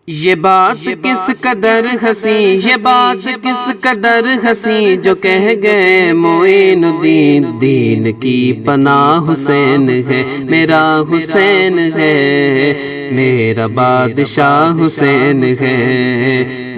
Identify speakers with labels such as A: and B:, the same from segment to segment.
A: یہ بات کس قدر ہنسی، یہ بات کس قدر ہنسی، جو کہہ گئے معین الدین دین کی پناہ حسین ہے، میرا حسین ہے، میرا بادشاہ حسین ہے،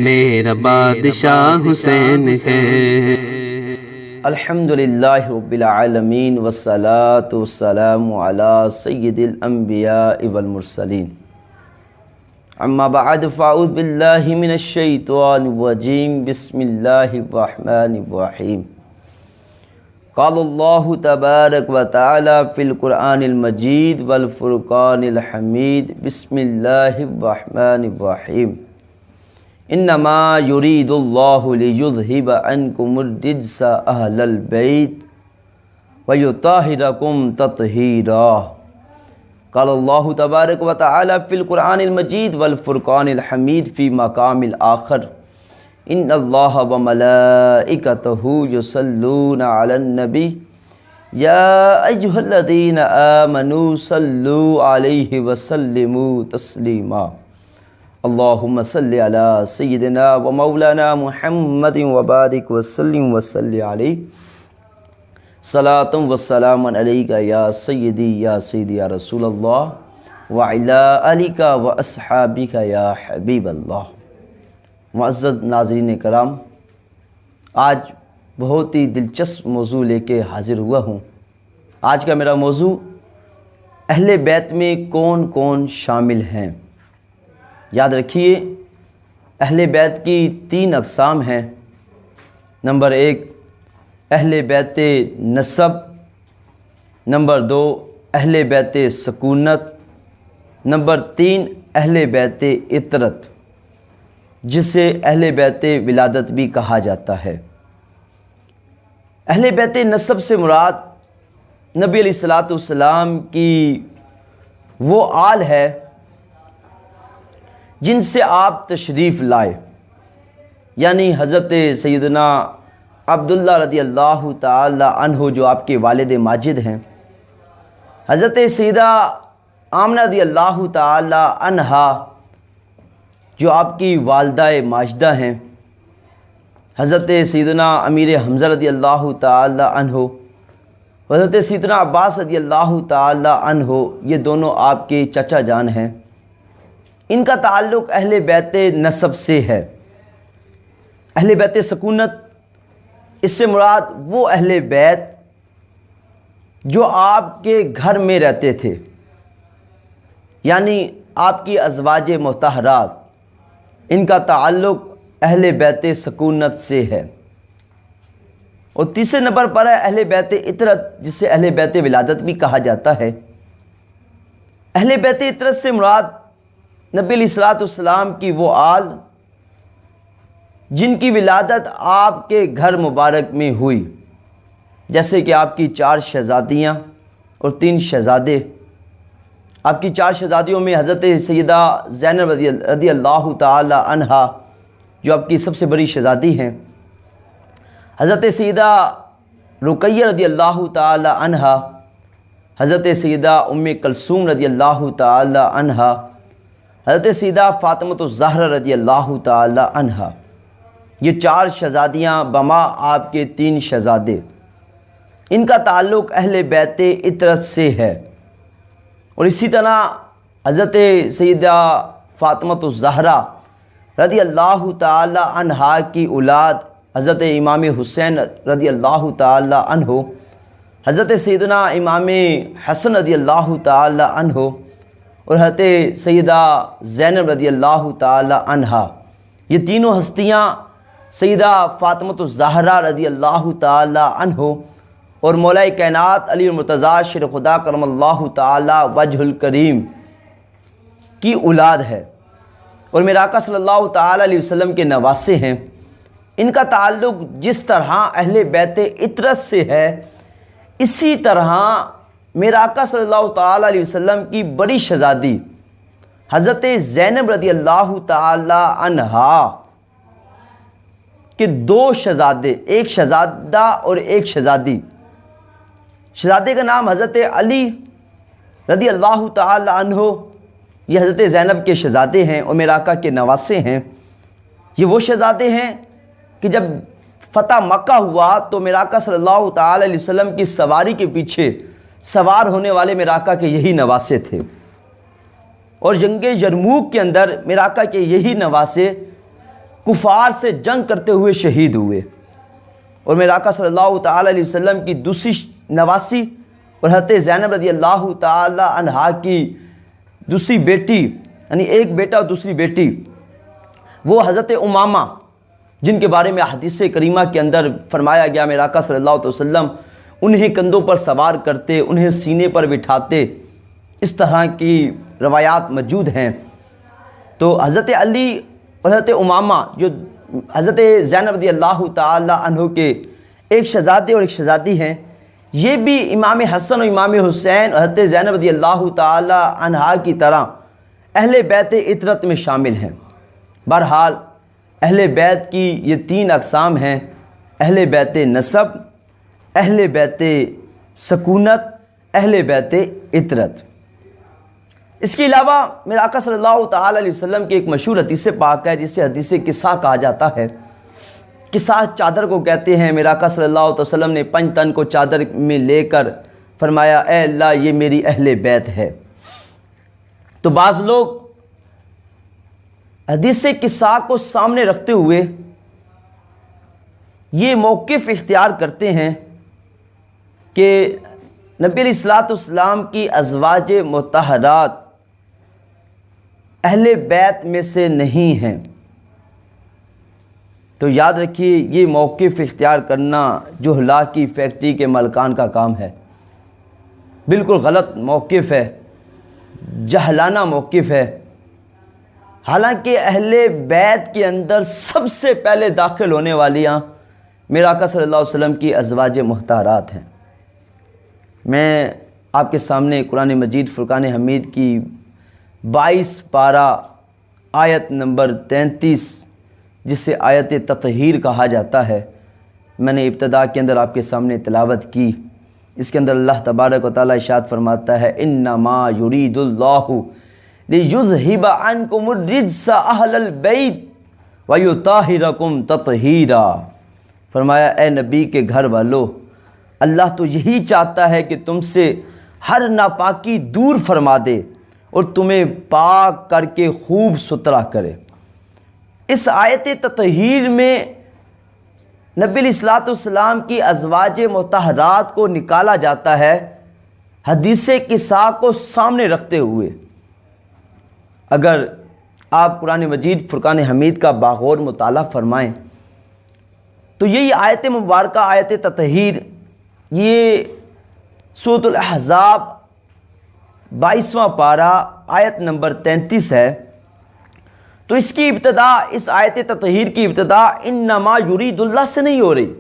A: میرا بادشاہ حسین ہے۔
B: الحمدللہ رب العالمین والصلاة والسلام علی سید الانبیاء والمرسلین، اما بعد فاعوذ باللہ من الشیطان الرجیم، بسم اللہ الرحمن الرحیم۔ قال اللہ تبارک و تعالی فی القرآن المجید والفرقان الحمید، بسم اللہ الرحمن الرحیم۔ انما یرید اللہ لیذہب عنکم الرجس اہل البیت ویطہرکم تطہیرا۔ قال اللہ تبارک و تعالی فی القرآن المجید والفرقان الحمید فی مقام الآخر، ان اللہ وملائکتہ یصلون علی النبی یا ایہا الذین آمنوا صلوا علیہ وسلموا تسلیما۔ اللہم صلی علی سیدنا و مولانا محمد وبارک وسلم وصلی علیہ، صلاۃ و سلام علیک یا سیدی یا رسول اللہ وعلی آلک و اصحابک یا حبیب اللہ۔ معزز ناظرین کرام، آج بہت ہی دلچسپ موضوع لے کے حاضر ہوا ہوں۔ آج کا میرا موضوع اہل بیت میں کون کون شامل ہیں۔ یاد رکھیے، اہل بیت کی 3 اقسام ہیں۔ نمبر 1 اہل بیت نسب، نمبر 2 اہل بیت سکونت، نمبر 3 اہل بیت عطرت، جسے اہل بیت ولادت بھی کہا جاتا ہے۔ اہل بیت نسب سے مراد نبی علیہ الصلوۃ والسلام کی وہ آل ہے جن سے آپ تشریف لائے، یعنی حضرت سیدنا عبداللہ رضی اللہ تعالی عنہ جو آپ کے والد ماجد ہیں، حضرت سیدہ آمنہ رضی اللہ تعالی عنہا جو آپ کی والدہ ماجدہ ہیں، حضرت سیدنا امیر حمزہ رضی اللہ تعالی عنہ، حضرت سیدنا عباس رضی اللہ تعالی عنہ، یہ دونوں آپ کے چچا جان ہیں۔ ان کا تعلق اہل بیت نسب سے ہے۔ اہل بیت سکونت، اس سے مراد وہ اہل بیت جو آپ کے گھر میں رہتے تھے، یعنی آپ کی ازواج مطہرات، ان کا تعلق اہل بیت سکونت سے ہے۔ اور تیسرے نمبر پر ہے اہل بیت عطرت، جسے اہل بیت ولادت بھی کہا جاتا ہے۔ اہل بیت عطرت سے مراد نبی علیہ الصلوۃ والسلام کی وہ آل جن کی ولادت آپ کے گھر مبارک میں ہوئی، جیسے کہ آپ کی 4 شہزادیاں اور 3 شہزادے۔ آپ کی 4 شہزادیوں میں حضرت سیدہ زینب رضی اللہ تعالی عنہا جو آپ کی سب سے بڑی شہزادی ہیں، حضرت سیدہ رقیہ رضی اللہ تعالی عنہا، حضرت سیدہ ام کلثوم رضی اللہ تعالی عنہا، حضرت سیدہ فاطمۃ الزہرا رضی اللہ تعالی عنہا۔ یہ 4 شہزادیاں بما آپ کے 3 شہزادے، ان کا تعلق اہل بیت عطرت سے ہے۔ اور اسی طرح حضرت سیدہ فاطمۃ الزہرا رضی اللہ تعالی عنہا کی اولاد حضرت امام حسین رضی اللہ تعالی عنہ، حضرت سیدنا امام حسن رضی اللہ تعالی عنہ، اور حضرت سیدہ زینب رضی اللہ تعالی عنہا، یہ تینوں ہستیاں سیدہ فاطمۃ الزہرا رضی اللہ تعالی عنہ اور مولا کائنات علی المرتضیٰ شیر خدا کرم اللہ تعالی وجہ الکریم کی اولاد ہے، اور میرے آقا صلی اللہ تعالی علیہ وسلم کے نواسے ہیں۔ ان کا تعلق جس طرح اہل بیت عطرت سے ہے، اسی طرح میرے آقا صلی اللہ تعالی علیہ وسلم کی بڑی شہزادی حضرت زینب رضی اللہ تعالی عنہا کے 2 شہزادے، ایک شہزادہ اور ایک شہزادی۔ شہزادے کا نام حضرت علی رضی اللہ تعالی عنہ، یہ حضرت زینب کے شہزادے ہیں اور میرے آقا کے نواسے ہیں۔ یہ وہ شہزادے ہیں کہ جب فتح مکہ ہوا تو میرے آقا صلی اللہ تعالی علیہ وسلم کی سواری کے پیچھے سوار ہونے والے میرے آقا کے یہی نواسے تھے، اور جنگ یرموک کے اندر میرے آقا کے یہی نواسے کفار سے جنگ کرتے ہوئے شہید ہوئے، اور میرے آقا صلی اللہ تعالی علیہ وسلم کی دوسری نواسی اور حضرت زینب رضی اللہ تعالی عنہا کی دوسری بیٹی، یعنی ایک بیٹا اور دوسری بیٹی، وہ حضرت امامہ، جن کے بارے میں حدیث کریمہ کے اندر فرمایا گیا میرے آقا صلی اللہ علیہ وسلم انہیں کندھوں پر سوار کرتے، انہیں سینے پر بٹھاتے، اس طرح کی روایات موجود ہیں۔ تو حضرت علی اور حضرت امامہ جو حضرت زینب رضی اللہ تعالی عنہ کے ایک شہزادے اور ایک شہزادی ہیں، یہ بھی امام حسن اور امام حسین اور حضرت زینب رضی اللہ تعالی عنہا کی طرح اہل بیت عطرت میں شامل ہیں۔ بہرحال اہل بیت کی یہ تین اقسام ہیں: اہل بیت نسب، اہل بیت سکونت، اہل بیت عطرت۔ اس کے علاوہ میرے آقا صلی اللہ تعالی علیہ وسلم کی ایک مشہور حدیث پاک ہے جسے حدیث قصہ کہا جاتا ہے۔ قصہ چادر کو کہتے ہیں۔ میرے آقا صلی اللہ علیہ وسلم نے 5 تن کو چادر میں لے کر فرمایا، اے اللہ یہ میری اہل بیت ہے۔ تو بعض لوگ حدیث قصہ کو سامنے رکھتے ہوئے یہ موقف اختیار کرتے ہیں کہ نبی علیہ الصلوۃ والسلام کی ازواج مطہرات اہل بیت میں سے نہیں ہیں۔ تو یاد رکھیے یہ موقف اختیار کرنا جہلا کی فیکٹری کے مالکان کا کام ہے، بالکل غلط موقف ہے، جہلانہ موقف ہے۔ حالانکہ اہل بیت کے اندر سب سے پہلے داخل ہونے والیاں میرے آقا صلی اللہ علیہ وسلم کی ازواج مطہرات ہیں۔ میں آپ کے سامنے قرآن مجید فرقان حمید کی 22 پارہ آیت نمبر 33 جسے آیت تطہیر کہا جاتا ہے، میں نے ابتدا کے اندر آپ کے سامنے تلاوت کی۔ اس کے اندر اللہ تبارک و تعالیٰ ارشاد فرماتا ہے، انما یرید اللہ لیذہب عنکم الرجس اہل البیت ویطہرکم تطہیرا۔ فرمایا اے نبی کے گھر والو، اللہ تو یہی چاہتا ہے کہ تم سے ہر ناپاکی دور فرما دے اور تمہیں پاک کر کے خوب ستھرا کرے۔ اس آیت تطہیر میں نبی علیہ الصلوۃ والسلام کی ازواج مطہرات کو نکالا جاتا ہے حدیث قصہ کو سامنے رکھتے ہوئے۔ اگر آپ قرآن مجید فرقان حمید کا باغور مطالعہ فرمائیں تو یہی آیت مبارکہ آیت تطہیر، یہ سورۃ الاحزاب 22واں پارہ آیت نمبر 33 ہے۔ تو اس کی ابتدا، اس آیت تطہیر کی ابتدا انما یرید اللہ سے نہیں ہو رہی،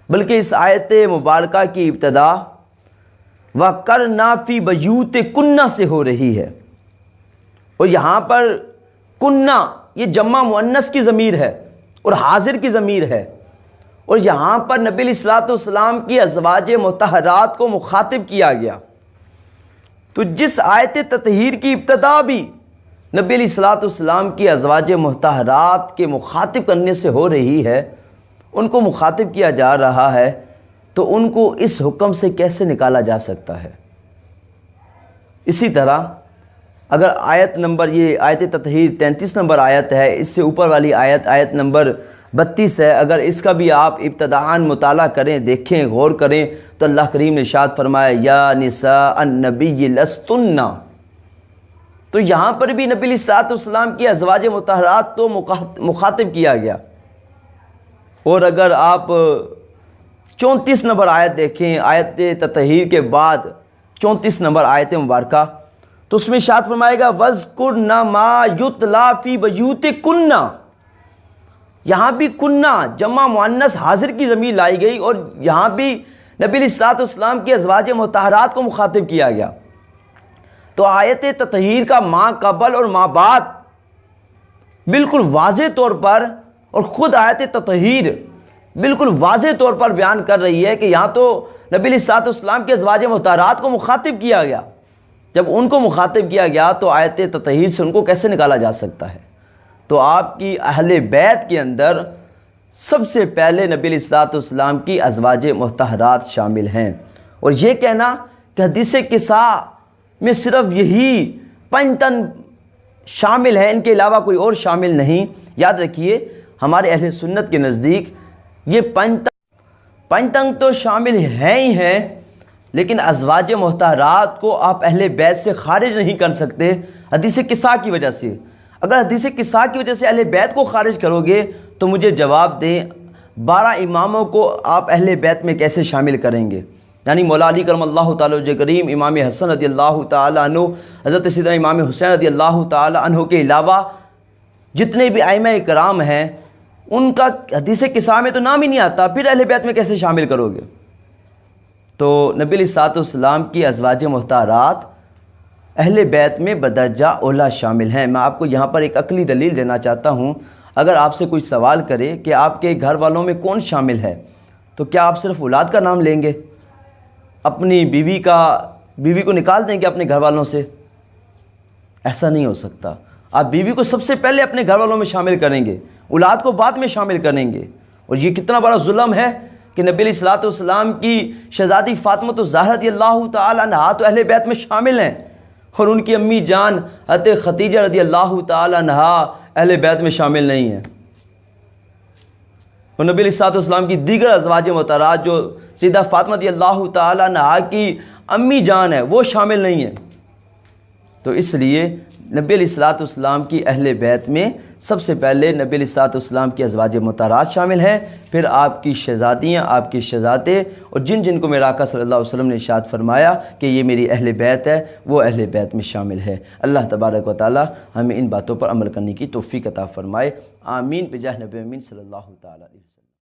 B: بلکہ اس آیت مبارکہ کی ابتدا وَقَرْنَا فِي بَيُوتِكُنَّ سے ہو رہی ہے، اور یہاں پر کنہ یہ جمع مؤنث کی ضمیر ہے اور حاضر کی ضمیر ہے، اور یہاں پر نبی علیہ الصلوۃ والسلام کی ازواج مطہرات کو مخاطب کیا گیا۔ تو جس آیت تطہیر کی ابتدا بھی نبی علیہ الصلوۃ والسلام کی ازواج مطہرات کے مخاطب کرنے سے ہو رہی ہے، ان کو مخاطب کیا جا رہا ہے، تو ان کو اس حکم سے کیسے نکالا جا سکتا ہے؟ اسی طرح اگر آیت نمبر، یہ آیت تطہیر 33 نمبر آیت ہے، اس سے اوپر والی آیت آیت نمبر 32 ہے، اگر اس کا بھی آپ ابتداءً مطالعہ کریں، دیکھیں، غور کریں، تو اللہ کریم نے ارشاد فرمایا یا نساء النبی لستن۔ تو یہاں پر بھی نبی علیہ الصلوۃ والسلام کی ازواج مطہرات تو مخاطب کیا گیا۔ اور اگر آپ 34 نمبر آیت دیکھیں، آیت تطہیر کے بعد 34 نمبر آیت مبارکہ، تو اس میں ارشاد فرمائے گا وَاذْكُرْنَ مَا يُتْلَى فِي بُيُوتِكُنَّ۔ یہاں بھی کنہ جمع مؤنث حاضر کی ضمیر لائی گئی، اور یہاں بھی نبی علیہ الصلوۃ والسلام کی ازواج مطہرات کو مخاطب کیا گیا۔ تو آیت تطہیر کا ما قبل اور ما بعد بالکل واضح طور پر، اور خود آیت تطہیر بالکل واضح طور پر بیان کر رہی ہے کہ یہاں تو نبی علیہ الصلوۃ والسلام کی ازواج مطہرات کو مخاطب کیا گیا، جب ان کو مخاطب کیا گیا تو آیت تطہیر سے ان کو کیسے نکالا جا سکتا ہے؟ تو آپ کی اہل بیت کے اندر سب سے پہلے نبی علیہ الصلوۃ والسلام کی ازواج مطہرات شامل ہیں، اور یہ کہنا کہ حدیث قصا میں صرف یہی 5 تن شامل ہے، ان کے علاوہ کوئی اور شامل نہیں، یاد رکھیے ہمارے اہل سنت کے نزدیک یہ 5 تن تو شامل ہیں ہی ہیں، لیکن ازواج مطہرات کو آپ اہل بیت سے خارج نہیں کر سکتے حدیث قصا کی وجہ سے۔ اگر حدیث قصا کی وجہ سے اہل بیت کو خارج کرو گے تو مجھے جواب دیں 12 اماموں کو آپ اہل بیت میں کیسے شامل کریں گے؟ یعنی مولا علی کرم اللہ تعالیٰ وجہ کریم، امام حسن رضی اللہ تعالیٰ عنہ، حضرت سیدنا امام حسین رضی اللہ تعالیٰ عنہ کے علاوہ جتنے بھی ائمہ کرام ہیں ان کا حدیث قصا میں تو نام ہی نہیں آتا، پھر اہل بیت میں کیسے شامل کرو گے؟ تو نبی علیہ الصلوۃ والسلام کی ازواج مطہرات اہل بیت میں بدرجہ اولا شامل ہیں۔ میں آپ کو یہاں پر ایک عقلی دلیل دینا چاہتا ہوں۔ اگر آپ سے کوئی سوال کرے کہ آپ کے گھر والوں میں کون شامل ہے، تو کیا آپ صرف اولاد کا نام لیں گے؟ اپنی بیوی کو نکال دیں گے اپنے گھر والوں سے؟ ایسا نہیں ہو سکتا۔ آپ بیوی کو سب سے پہلے اپنے گھر والوں میں شامل کریں گے، اولاد کو بعد میں شامل کریں گے۔ اور یہ کتنا بڑا ظلم ہے کہ نبی علیہ الصلوۃ والسلام کی شہزادی فاطمہ الزہرا رضی اللہ تعالی عنہا تو اہل بیت میں شامل ہیں، اور ان کی امی جان حضرت خدیجہ رضی اللہ تعالی عنہا اہل بیت میں شامل نہیں ہیں۔ اور نبی علیہ الصلوۃ والسلام کی دیگر ازواج مطہرات جو سیدہ فاطمہ رضی اللہ تعالی عنہا کی امی جان ہے وہ شامل نہیں ہیں۔ تو اس لیے نبی علیہ الصلوۃ والسلام کی اہل بیت میں سب سے پہلے نبی علیہ الصلوۃ والسلام کی ازواج مطہرات شامل ہیں، پھر آپ کی شہزادیاں، آپ کے شہزادے، اور جن کو میرے آقا صلی اللہ علیہ وسلم نے ارشاد فرمایا کہ یہ میری اہل بیت ہے، وہ اہل بیت میں شامل ہے۔ اللہ تبارک و تعالی ہمیں ان باتوں پر عمل کرنے کی توفیق عطا فرمائے، آمین بجاہ نبی امین صلی اللہ تعالی علیہ وسلم۔